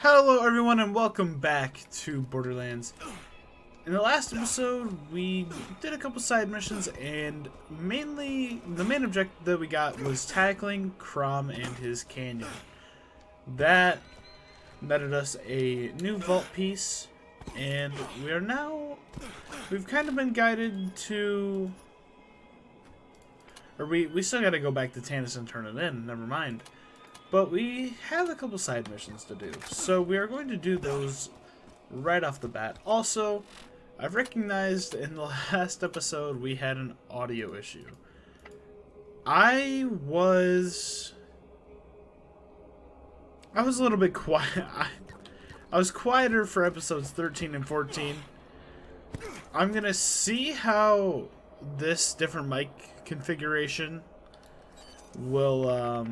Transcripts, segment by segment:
Hello everyone and welcome back to Borderlands. In the last episode we did a couple side missions and mainly the main objective that we got was tackling Crom and his canyon. That netted us a new vault piece and we've kind of been guided to, or we still gotta go back to Tannis and turn it in, never mind. But we have a couple side missions to do, so we are going to do those right off the bat. Also, I've recognized in the last episode we had an audio issue. I was a little bit quiet. I was quieter for episodes 13 and 14. I'm gonna see how this different mic configuration will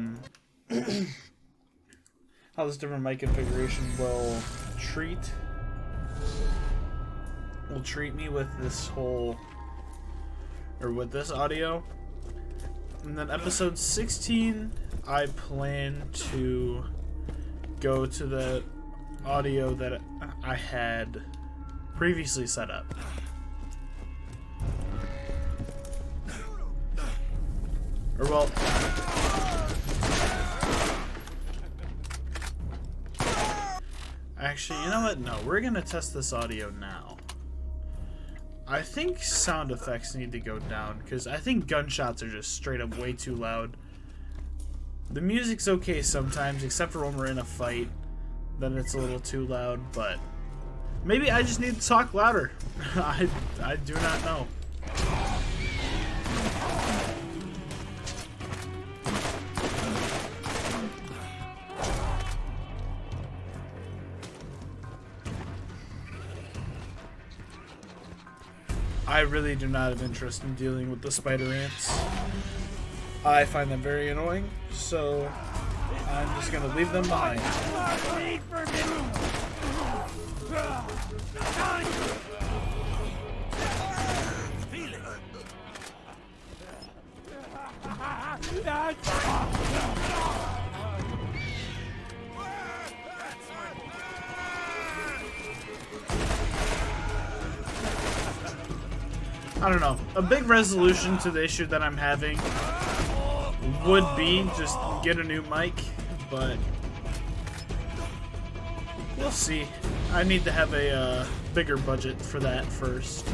how this different mic configuration will treat me with this with this audio. And then episode 16 I plan to go to the audio that I had previously set up. Or well, actually, you know what? No, we're gonna test this audio now. I think sound effects need to go down because I think gunshots are just straight up way too loud. The music's okay sometimes, except for when we're in a fight. Then it's a little too loud, but maybe I just need to talk louder. I do not know. I really do not have interest in dealing with the spider ants. I find them very annoying, so I'm just gonna leave them behind. I don't know. A big resolution to the issue that I'm having would be just get a new mic, but we'll see. I need to have a bigger budget for that first.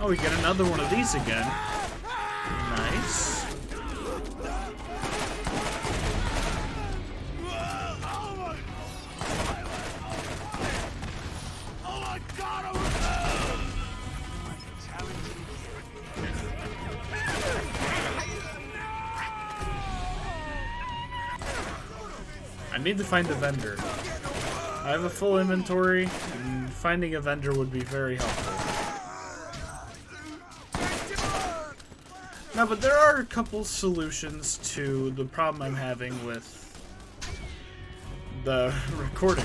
Oh, we get another one of these again. Nice. I need to find a vendor. I have a full inventory, and finding a vendor would be very helpful. No, but there are a couple solutions to the problem I'm having with the recording.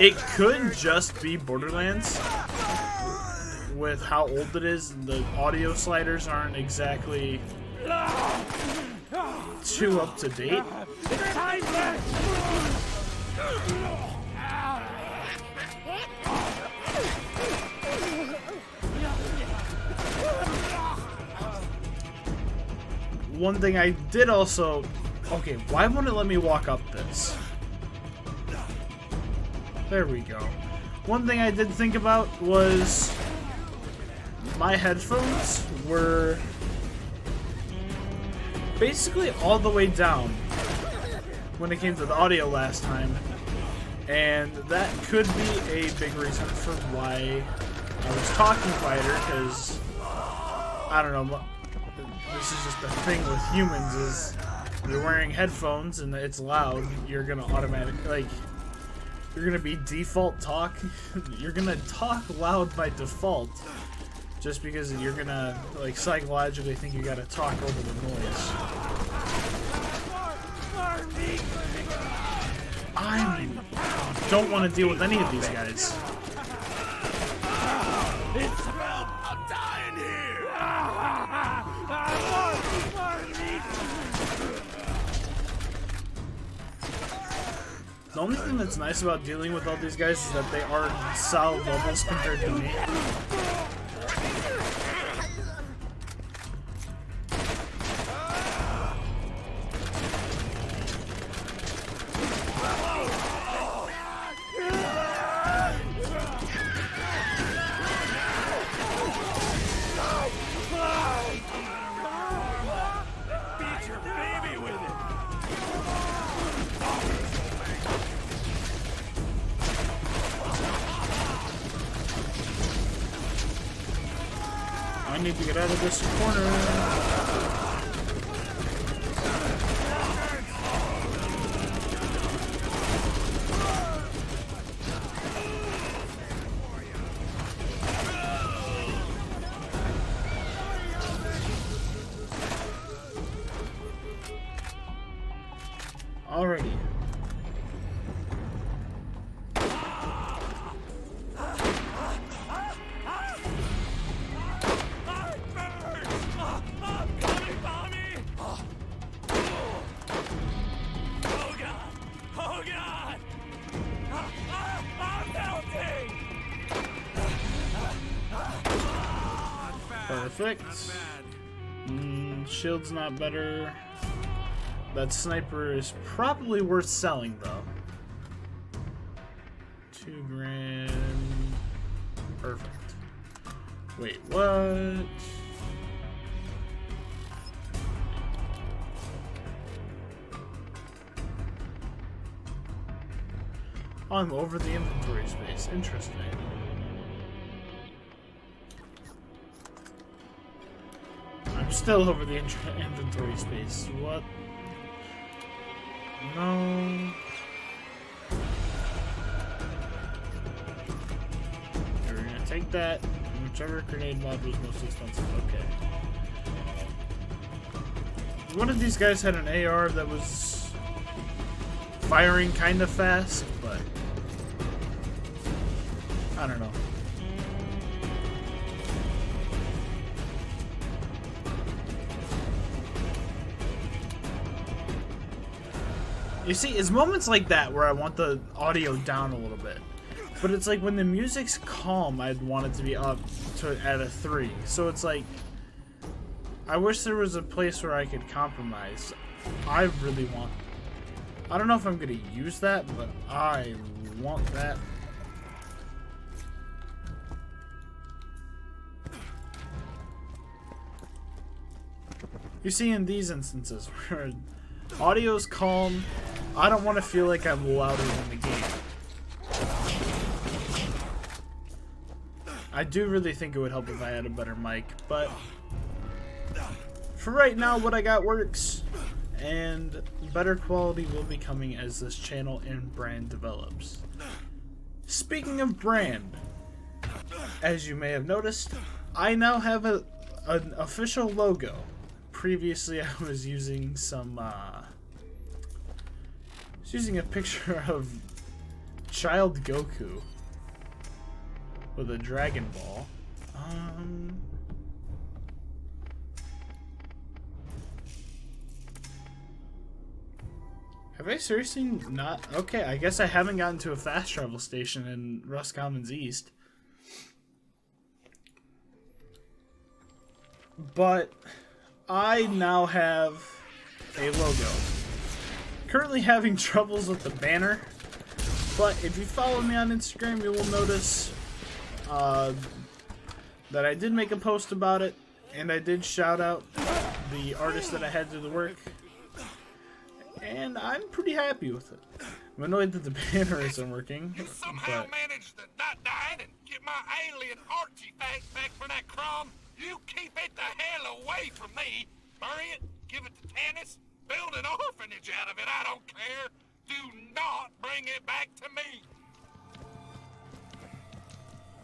It could just be Borderlands. With how old it is, the audio sliders aren't exactly too up to date. One thing I did also... Okay, why won't it let me walk up this? There we go. One thing I did think about was my headphones were basically all the way down when it came to the audio last time. And that could be a big reason for why I was talking quieter, because I don't know. This is just the thing with humans, is you're wearing headphones and it's loud, you're gonna automatically, you're gonna be default talk. You're gonna talk loud by default, just because you're gonna psychologically think you gotta talk over the noise. don't want to deal with any of these guys. I'm dying here. The only thing that's nice about dealing with all these guys is that they are solid levels compared to me. I need to get out of this corner. Alrighty. Perfect. Shield's not better. That sniper is probably worth selling, though. 2 grand. Perfect. Wait, what? Oh, I'm over the inventory space. Interesting. I'm still over the inventory space. What? No. We're gonna take that. Whichever grenade mod was most expensive. Okay. One of these guys had an AR that was firing kind of fast, but I don't know. You see, it's moments like that where I want the audio down a little bit. But it's like when the music's calm, I'd want it to be up to at a 3. So it's like, I wish there was a place where I could compromise. I really want, I don't know if I'm going to use that, but I want that. You see, in these instances where audio's calm, I don't want to feel like I'm louder than the game. I do really think it would help if I had a better mic, but for right now, what I got works, and better quality will be coming as this channel and brand develops. Speaking of brand, as you may have noticed, I now have an official logo. Previously, I was using some, using a picture of Child Goku with a Dragon Ball. Have I seriously not? Okay, I guess I haven't gotten to a fast travel station in Roscommons East. But I now have a logo. Currently having troubles with the banner, but if you follow me on Instagram, you will notice that I did make a post about it, and I did shout out the artist that I had do the work, and I'm pretty happy with it. I'm annoyed that the banner isn't working. You somehow managed to not die and get my alien artifact back for that crumb. You keep it the hell away from me. Bury it, give it to Tannis, build an orphanage out of it, I don't care. Do not bring it back to me.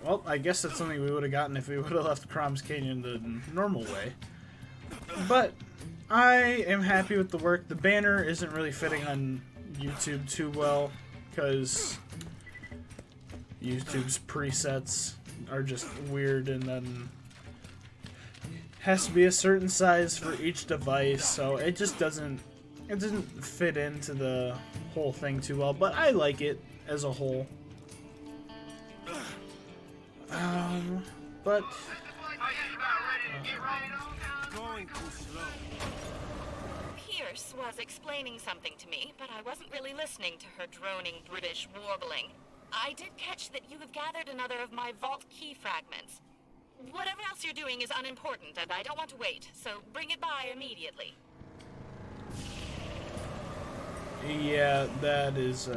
Well, I guess that's something we would have gotten if we would have left Crom's Canyon the normal way. But I am happy with the work. The banner isn't really fitting on YouTube too well, because YouTube's presets are just weird, and then has to be a certain size for each device, so it just doesn't fit into the whole thing too well, but I like it as a whole. But Pierce was explaining something to me, but I wasn't really listening to her droning British warbling. I did catch that you have gathered another of my vault key fragments. Whatever else you're doing is unimportant, and I don't want to wait, so bring it by immediately. yeah, that is,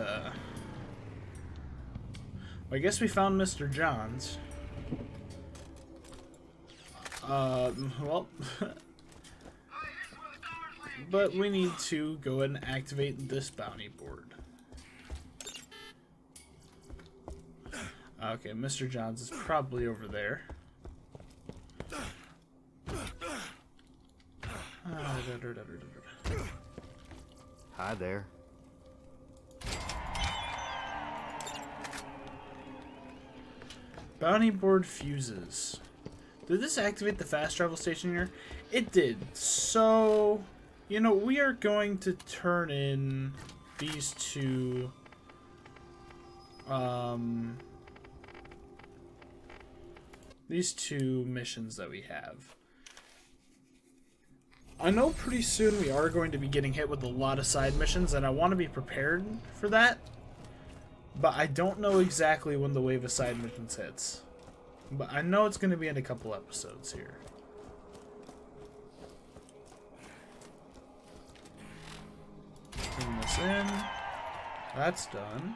I guess we found Mr. Johns. Well, but we need to go ahead and activate this bounty board. Okay, Mr. Johns is probably over there. Hi there. Bounty board fuses. Did this activate the fast travel station here? It did. So, you know, we are going to turn in these two missions that we have. I know pretty soon we are going to be getting hit with a lot of side missions, and I want to be prepared for that. But I don't know exactly when the wave of side missions hits. But I know it's going to be in a couple episodes here. Bring this in. That's done.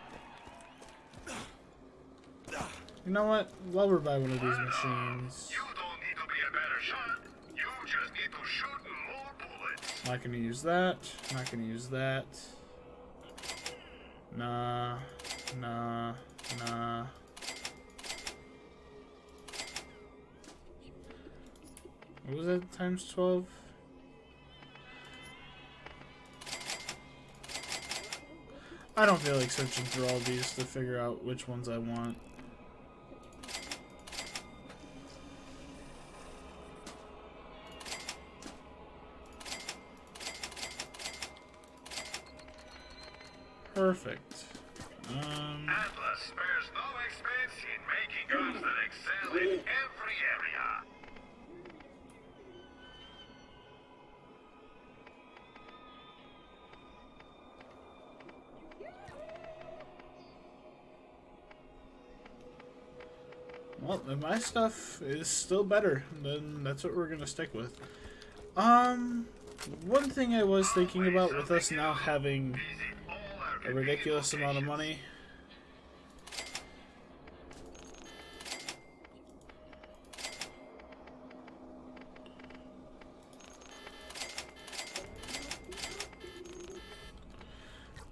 You know what? While we're by one of these machines... You don't need to be a better shot. You just need to shoot more bullets. Not going to use that. Not going to use that. Nah. Nah. Nah. What was that? Times 12? I don't feel like searching through all these to figure out which ones I want. Perfect. Atlas spares no expense in making guns that excel in every area. Well, if my stuff is still better, then that's what we're gonna stick with. One thing I was thinking about with us now having a ridiculous amount of money.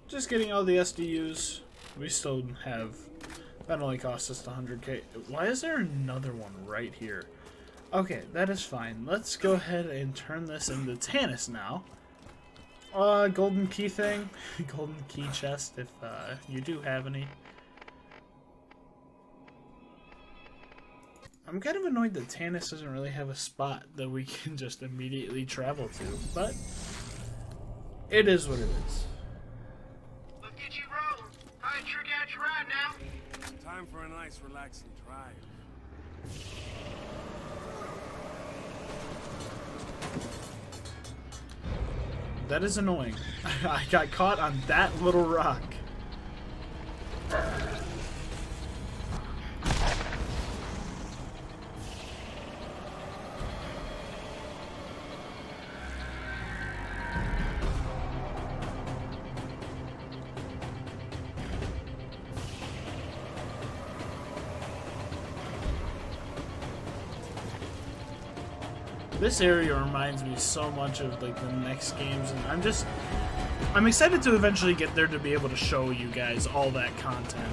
Just getting all the SDUs. We still have... That only cost us 100k. Why is there another one right here? Okay, that is fine. Let's go ahead and turn this into Tannis now. Golden key thing. Golden key chest, if you do have any. I'm kind of annoyed that Tannis doesn't really have a spot that we can just immediately travel to, but it is what it is. Let's get you rolling. I sure got you right now. Time for a nice, relaxing drive. That is annoying. I got caught on that little rock. This area reminds me so much of like the next games, and I'm excited to eventually get there to be able to show you guys all that content.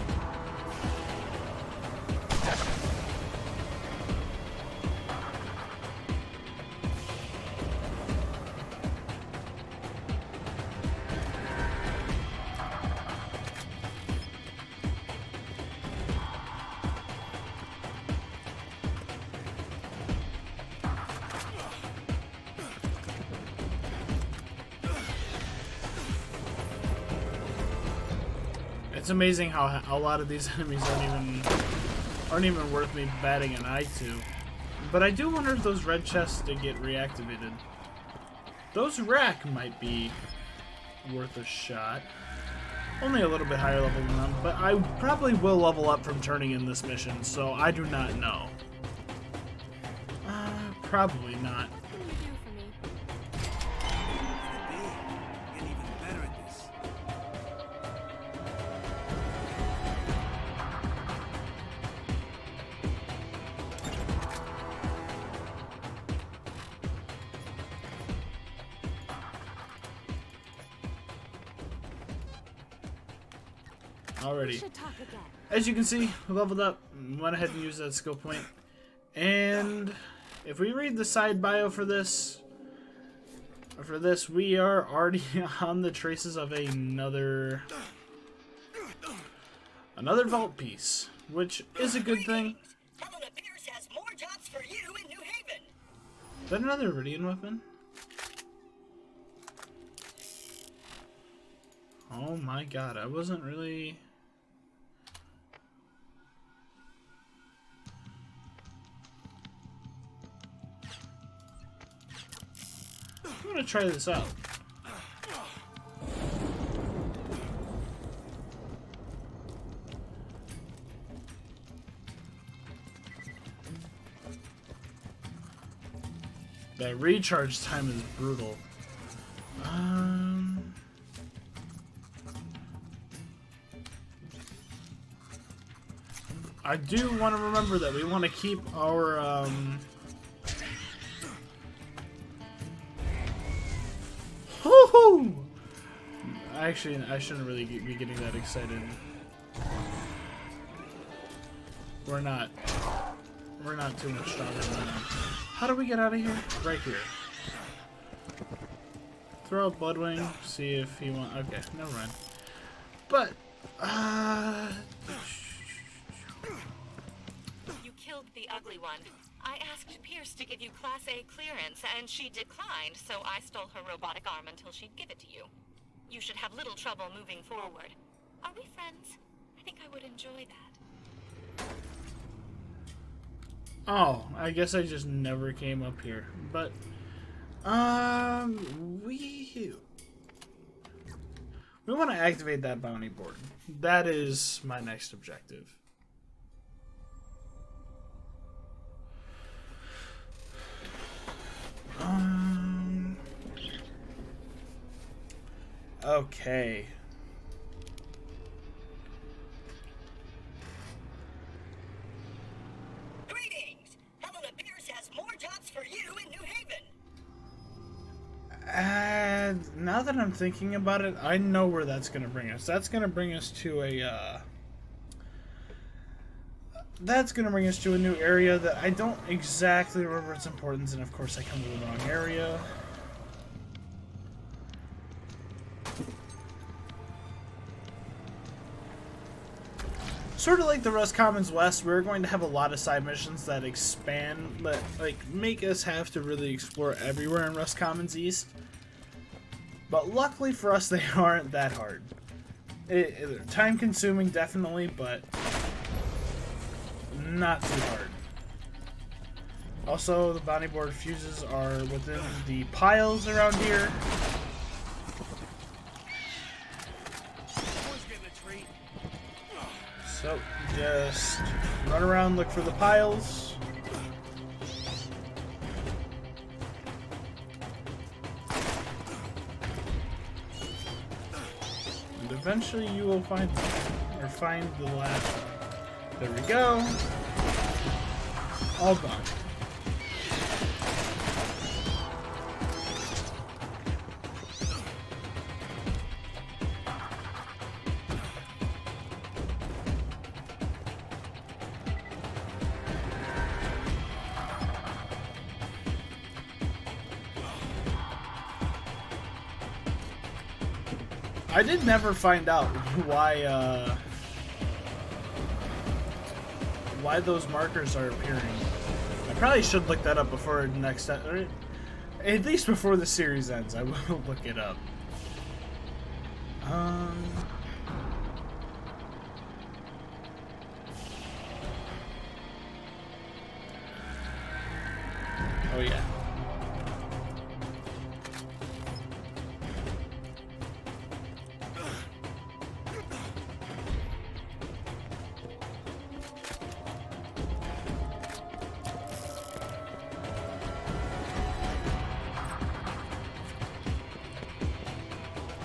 It's amazing how a lot of these enemies aren't even worth me batting an eye to. But I do wonder if those red chests did get reactivated. Those rack might be worth a shot. Only a little bit higher level than them, but I probably will level up from turning in this mission, so I do not know. Probably not. What can you do for me? Get even better at this. Alrighty. Should talk again. As you can see, we leveled up, went ahead and used that skill point. And if we read the side bio for this, we are already on the traces of another vault piece, which is a good thing. Helena Pierce has more jobs for you in New Haven. Is that another Iridian weapon? Oh my god, I wasn't really... I'm gonna try this out. That recharge time is brutal. I do want to remember that we want to keep our Woohoo! Actually, I shouldn't really be getting that excited. We're not too much stronger than them. How do we get out of here? Right here. Throw out Bloodwing, see if he wants. Okay, never mind. But, You killed the ugly one. I asked Pierce to give you Class A clearance, and she declined, so I stole her robotic arm until she'd give it to you. You should have little trouble moving forward. Are we friends? I think I would enjoy that. oh, I guess I just never came up here. But, we want to activate that bounty board. That is my next objective. Okay. Greetings! Helena Pierce has more jobs for you in New Haven. And now that I'm thinking about it, I know where that's going to bring us. That's going to bring us to a new area that I don't exactly remember its importance, and of course I come to the wrong area. Sort of like the Rust Commons West, we're going to have a lot of side missions that expand, that like make us have to really explore everywhere in Rust Commons East. But luckily for us, they aren't that hard. They're time consuming, definitely, but not too hard. Also, the bounty board fuses are within the piles around here. Someone's getting a treat. So, just run around, look for the piles. And eventually you will find them, or find the last one. There we go. All gone. I did never find out why those markers are appearing. I probably should look that up before next, or at least before the series ends. I will look it up. Oh yeah.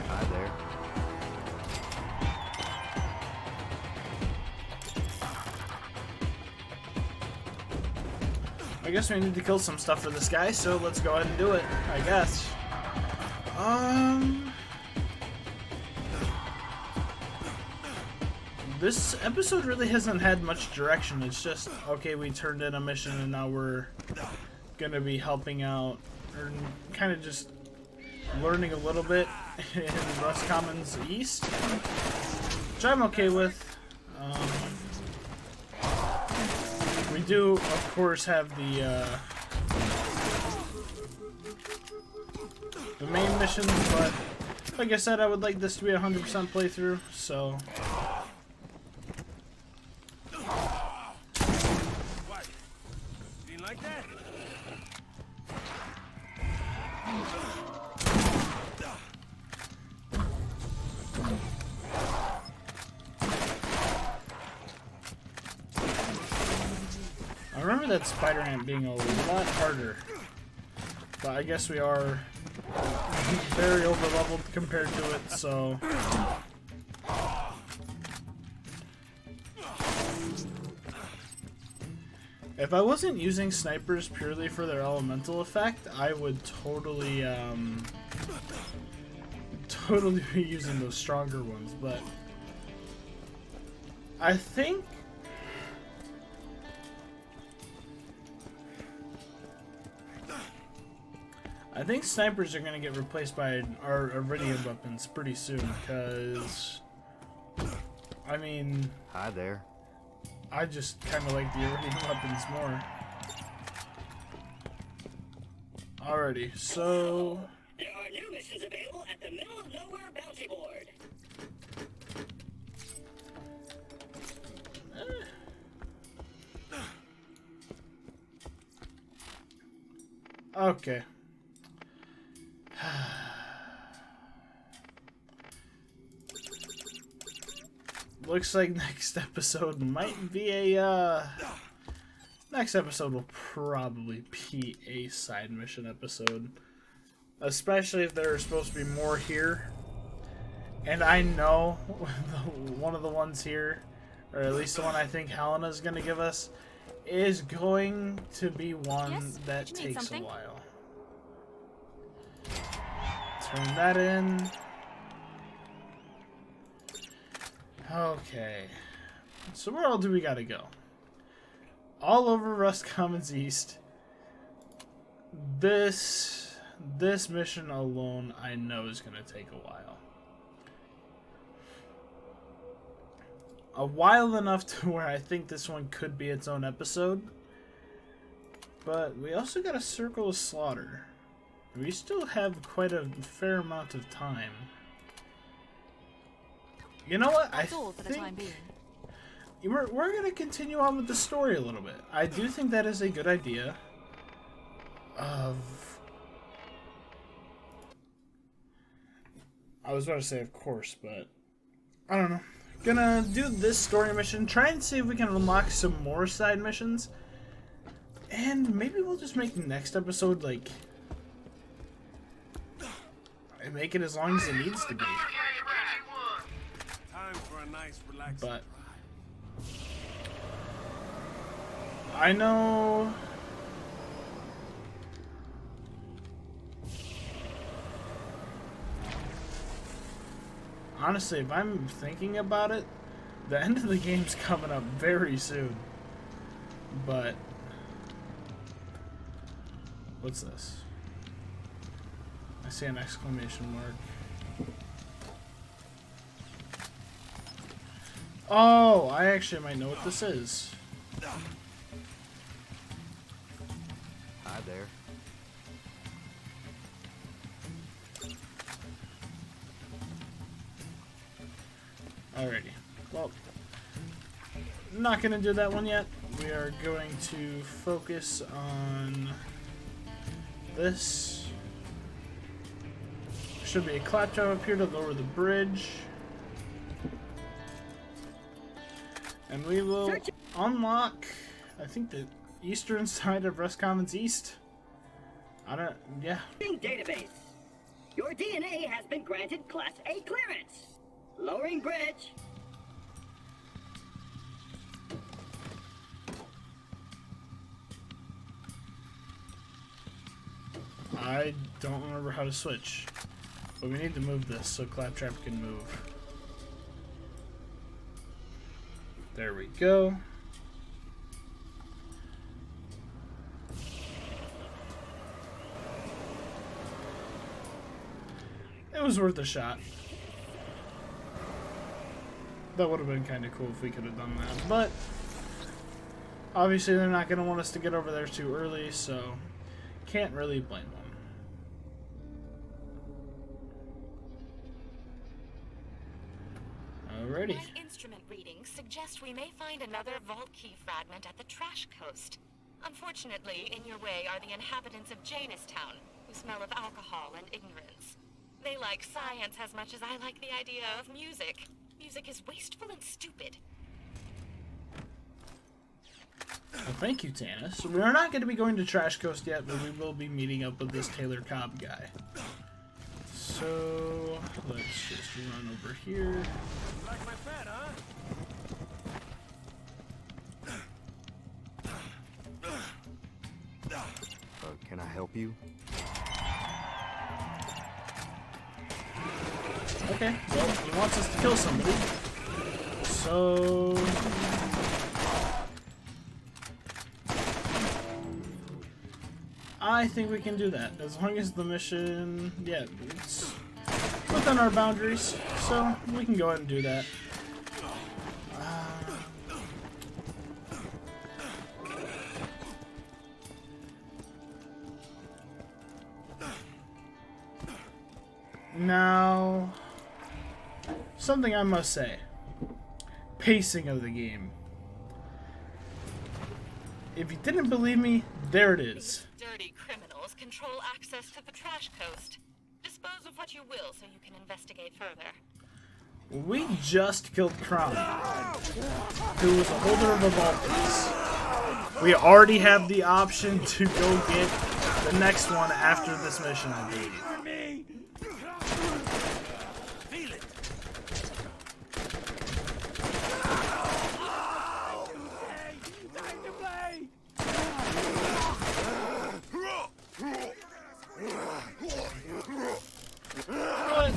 Hi there. I guess we need to kill some stuff for this guy, so let's go ahead and do it, I guess. This episode really hasn't had much direction. It's just, okay, we turned in a mission and now we're gonna be helping out, or kind of just learning a little bit in Rust Commons East, which I'm okay with. We do, of course, have the main missions, but like I said, I would like this to be a 100% playthrough, so... What? You didn't like that? I remember that spider ant being a lot harder, but I guess we are very over-leveled compared to it, so... If I wasn't using snipers purely for their elemental effect, I would totally, totally be using those stronger ones, but... I think snipers are going to get replaced by our iridium weapons pretty soon, because, I mean... Hi there. I just kind of like the iridium weapons more. Alrighty, so... There are new missions available at the Middle of Nowhere Bounty Board. Okay. Looks like next episode might be a, next episode will probably be a side mission episode. Especially if there are supposed to be more here. And I know one of the ones here, or at least the one I think Helena's going to give us, is going to be one Yes? that Do you need takes a something? while. Turn that in. Okay. So where all do we gotta go? All over Rust Commons East. This mission alone I know is gonna take a while. A while enough to where I think this one could be its own episode. But we also got a Circle of Slaughter. We still have quite a fair amount of time. You know what? That's all for the time being. We're going to continue on with the story a little bit. I do think that is a good idea. I was about to say of course, but I don't know. Gonna do this story mission, try and see if we can unlock some more side missions. And maybe we'll just make the next episode, like, make it as long as it needs to be. Time for a nice, relaxing But ride. I know honestly, if I'm thinking about it, the end of the game's coming up very soon. But what's this? I see an exclamation mark. Oh, I actually might know what this is. Hi there. Alrighty. Well, not gonna do that one yet. We are going to focus on this. Should be a claptrap up here to lower the bridge. And we will unlock, I think, the eastern side of Rust Commons East. Yeah. Database. Your DNA has been granted Class A clearance. Lowering bridge. I don't remember how to switch. But we need to move this so Claptrap can move. There we go. It was worth a shot. That would have been kind of cool if we could have done that. But obviously they're not going to want us to get over there too early, so can't really blame them. Alrighty. My instrument readings suggest we may find another vault key fragment at the trash coast. Unfortunately, in your way are the inhabitants of Janestown, who smell of alcohol and ignorance. They like science as much as I like the idea of music. Music is wasteful and stupid. Well, thank you, Tanis. We're not going to be going to Trash Coast yet, but we will be meeting up with this Taylor Cobb guy. So, let's just run over here. Like my pet, huh? Can I help you? Okay, well, he wants us to kill somebody. So... I think we can do that, as long as the mission, yeah, it's within our boundaries, so we can go ahead and do that. Now, something I must say, pacing of the game. If you didn't believe me, there it is. Dirty criminals control access to the trash coast. Dispose of what you will so you can investigate further. We just killed Crown, who was a holder of a vault piece. We already have the option to go get the next one after this mission, I believe. Feel it. Time to play. What?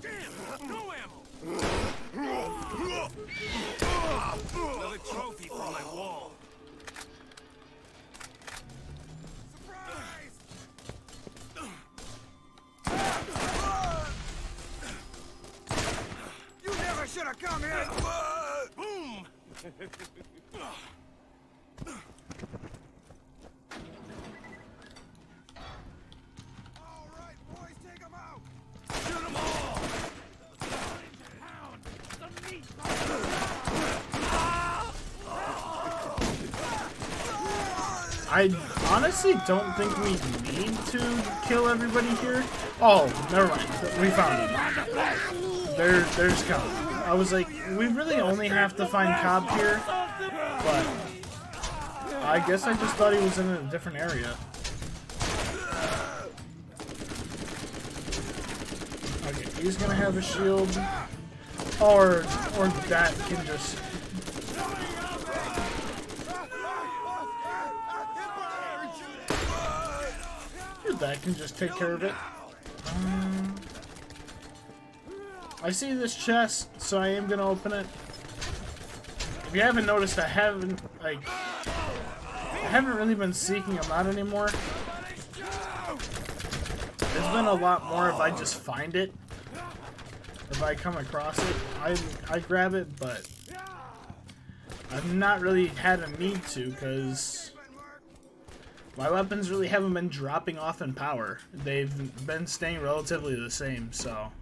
Damn, no ammo. Another trophy from my wall. You never should have come here. Boom. All right, boys, take them out. Shoot them all. I honestly don't think we need to kill everybody here. Oh, never mind. We found him. There's Cobb. I was like, we really only have to find Cobb here, but I guess I just thought he was in a different area. Okay, he's gonna have a shield, or that can just. That can just take care of it. I see this chest, so I am gonna open it. If you haven't noticed, I haven't really been seeking them out anymore. There's been a lot more if I just find it. If I come across it, I grab it, but I've not really had a need to, because my weapons really haven't been dropping off in power. They've been staying relatively the same, so.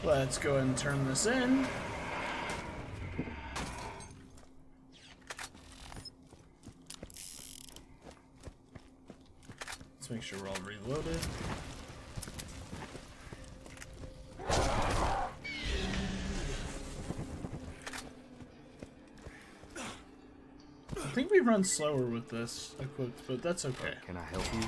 Let's go ahead and turn this in. Let's make sure we're all reloaded. I think we run slower with this equipped, but that's okay. Can I help you?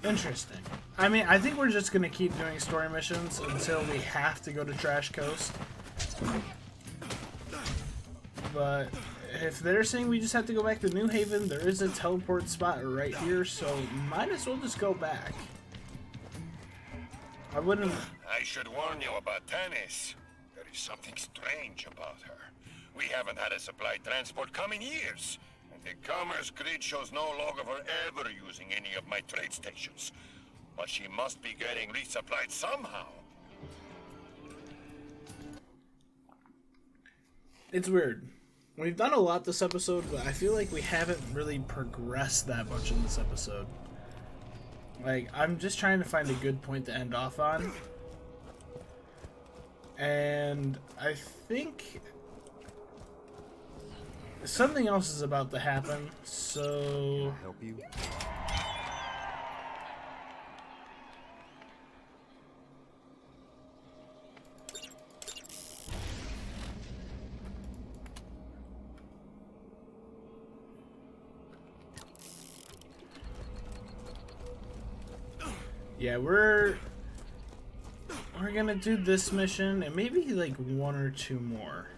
Interesting. I mean, I think we're just gonna keep doing story missions until we have to go to Trash Coast. But if they're saying we just have to go back to New Haven, there is a teleport spot right here, so might as well just go back. I wouldn't... I should warn you about Tanis. There is something strange about her. We haven't had a supply transport come in years. And the commerce grid shows no log of her ever using any of my trade stations. But she must be getting resupplied somehow. It's weird. We've done a lot this episode, but I feel like we haven't really progressed that much in this episode. Like, I'm just trying to find a good point to end off on. And I think something else is about to happen, so... Can I help you? Yeah, we're gonna do this mission and maybe like one or two more.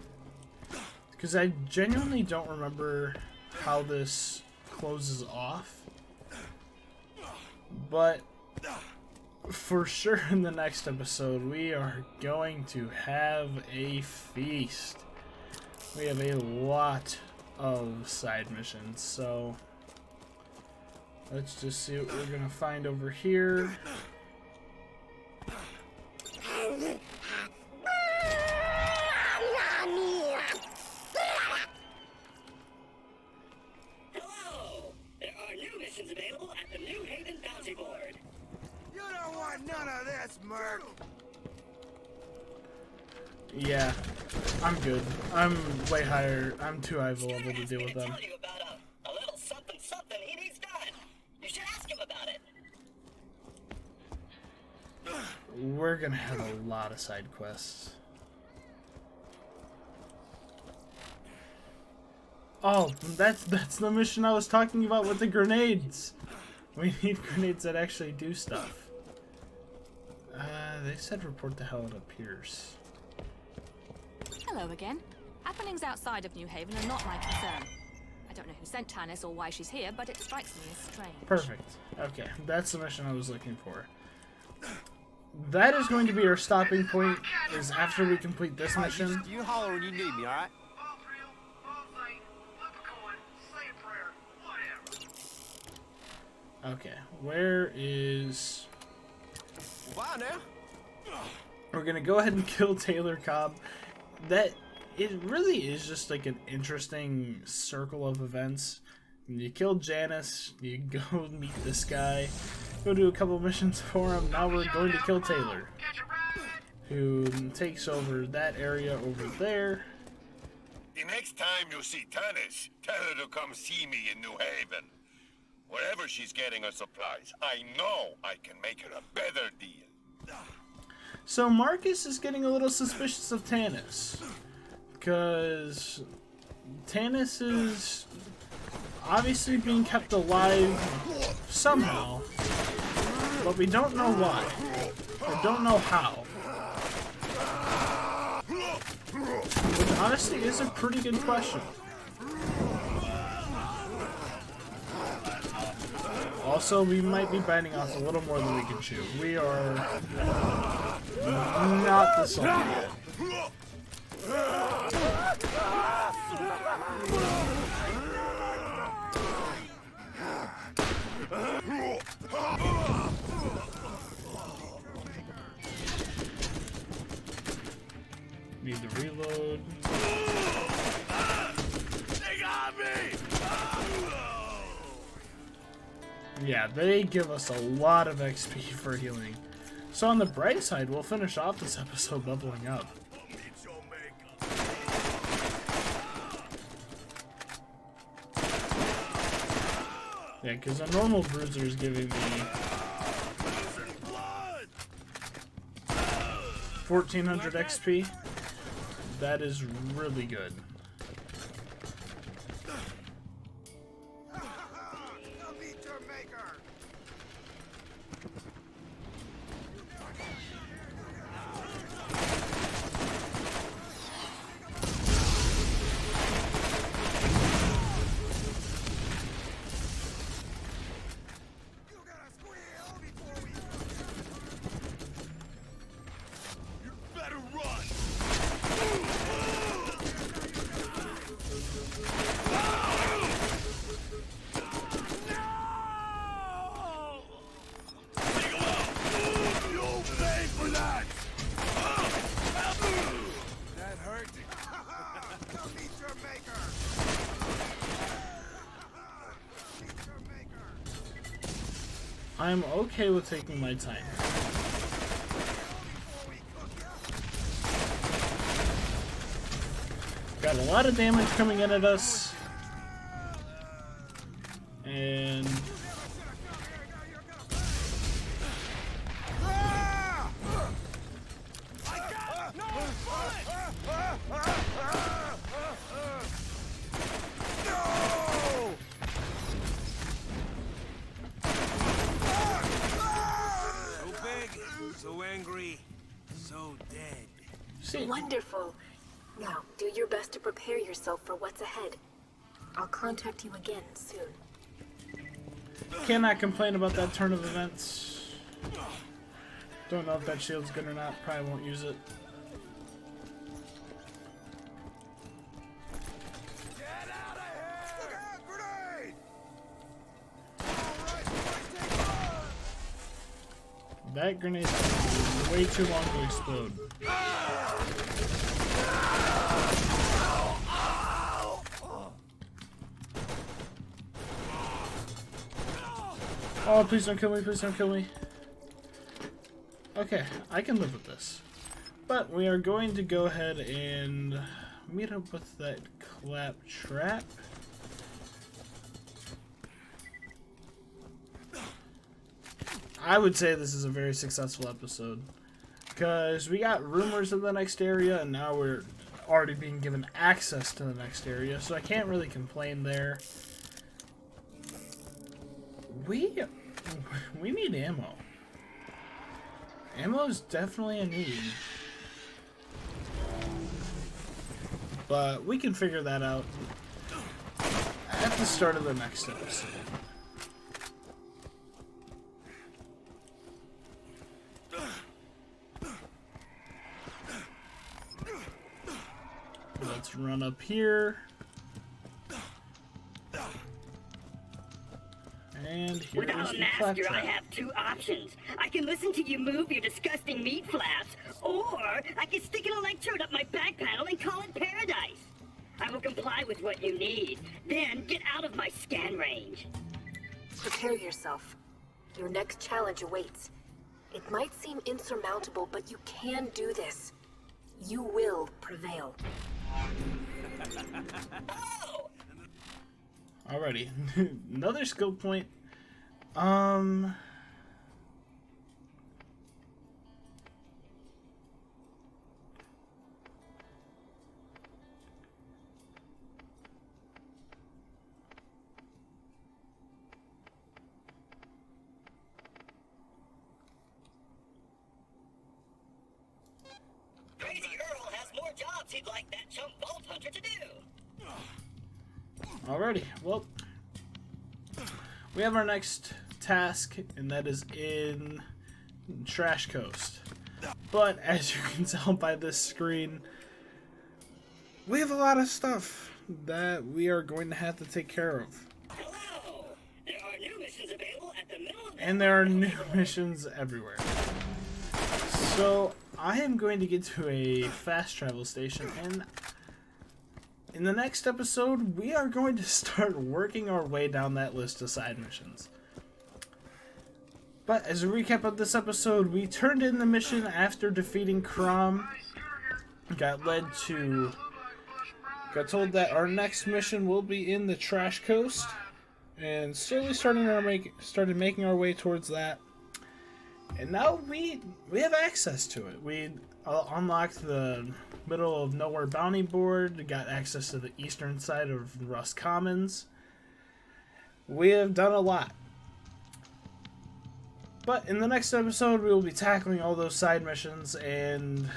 Because I genuinely don't remember how this closes off. But for sure in the next episode we are going to have a feast. We have a lot of side missions, so let's just see what we're gonna find over here. Hello! There are new missions available at the New Haven Bounty Board. You don't want none of this, Merc. Yeah, I'm good. I'm way higher. I'm too high of a level to deal with them. tell you about a little something something he needs done. You should ask him about it. We're gonna have a lot of side quests. Oh, that's the mission I was talking about with the grenades. We need grenades that actually do stuff. They said report to Helena Pierce. Hello again. Happenings outside of New Haven are not my concern. I don't know who sent Tanis or why she's here, but it strikes me as strange. Perfect. Okay, that's the mission I was looking for. That is going to be our stopping point, is after we complete this mission. You holler when you need me, alright? Okay, where is... Wow, now. We're gonna go ahead and kill Taylor Cobb. It really is just like an interesting circle of events. You kill Janice, you go meet this guy, go do a couple missions for him, now we're going to kill Taylor, who takes over that area over there. The next time you see Tanis, tell her to come see me in New Haven. Wherever she's getting her supplies, I know I can make her a better deal. So Marcus is getting a little suspicious of Tanis, because Tanis is obviously being kept alive somehow, but we don't know why, or don't know how. Which honestly is a pretty good question. Also, we might be biting off a little more than we can chew. We are not the song yet. Need to reload. They got me! Yeah, they give us a lot of XP for healing. So on the bright side, we'll finish off this episode leveling up. Yeah, because a normal bruiser is giving me 1400 XP. That is really good. Come meet your maker! You gotta squeal before we... You better run! You'll pay for that! That hurt. Come meet your maker! Meet your maker! I'm okay with taking my time. Before we cook ya! Got a lot of damage coming in at us. And So big, so angry, so dead. see, Wonderful. Now, do your best to prepare yourself for what's ahead. I'll contact you again soon. cannot complain about that turn of events. Don't know if that shield's good or not. Probably won't use it. Get out of here! Look out, grenade! All right, boys, take fire! That grenade took way too long to explode. Oh, please don't kill me, please don't kill me. Okay, I can live with this. But we are going to go ahead and meet up with that clap trap. I would say this is a very successful episode. Because we got rumors of the next area, and now we're already being given access to the next area, so I can't really complain there. We need ammo. Ammo is definitely a need. But we can figure that out at the start of the next episode. Let's run up here. And here Without is a the master, clap I trap. have two options. I can listen to you move your disgusting meat flaps, or I can stick an electrode up my back panel and call it paradise. I will comply with what you need. Then get out of my scan range. Prepare yourself. Your next challenge awaits. It might seem insurmountable, but you can do this. You will prevail. Alrighty, another skill point. Crazy Earl has more jobs he'd like that chump Vault Hunter to do. Alrighty, well, we have our next task, and that is in Trash Coast. But as you can tell by this screen, we have a lot of stuff that we are going to have to take care of. Hello! There are new missions available at the middle of And there are new missions everywhere. So I am going to get to a fast travel station, and in the next episode, we are going to start working our way down that list of side missions. But as a recap of this episode, we turned in the mission after defeating Crom. Got told that our next mission will be in the Trash Coast, and slowly started making our way towards that. And now we have access to it. We unlocked the middle of nowhere bounty board, got access to the eastern side of Rust Commons. We have done a lot. But in the next episode, we will be tackling all those side missions, and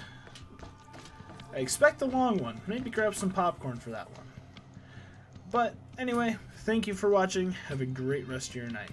I expect a long one. Maybe grab some popcorn for that one. But anyway, thank you for watching. Have a great rest of your night.